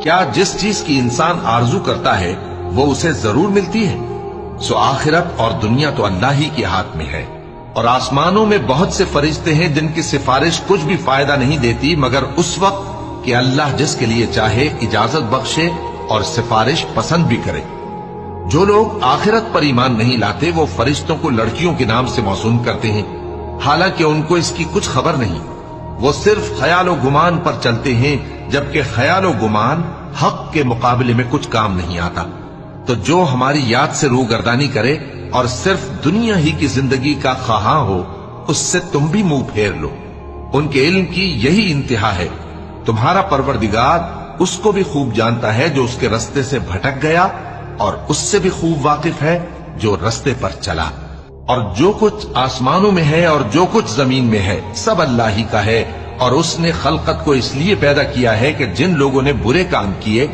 کیا جس چیز کی انسان آرزو کرتا ہے وہ اسے ضرور ملتی ہے؟ سو آخرت اور دنیا تو اللہ ہی کے ہاتھ میں ہے، اور آسمانوں میں بہت سے فرشتے ہیں جن کی سفارش کچھ بھی فائدہ نہیں دیتی مگر اس وقت کہ اللہ جس کے لیے چاہے اجازت بخشے اور سفارش پسند بھی کرے۔ جو لوگ آخرت پر ایمان نہیں لاتے وہ فرشتوں کو لڑکیوں کے نام سے موسوم کرتے ہیں، حالانکہ ان کو اس کی کچھ خبر نہیں۔ وہ صرف خیال و گمان پر چلتے ہیں، جبکہ خیال و گمان حق کے مقابلے میں کچھ کام نہیں آتا۔ تو جو ہماری یاد سے روگردانی کرے اور صرف دنیا ہی کی زندگی کا خواہاں ہو، اس سے تم بھی منہ پھیر لو۔ ان کے علم کی یہی انتہا ہے۔ تمہارا پروردگار اس کو بھی خوب جانتا ہے جو اس کے رستے سے بھٹک گیا، اور اس سے بھی خوب واقف ہے جو رستے پر چلا۔ اور جو کچھ آسمانوں میں ہے اور جو کچھ زمین میں ہے سب اللہ ہی کا ہے، اور اس نے خلقت کو اس لیے پیدا کیا ہے کہ جن لوگوں نے برے کام کیے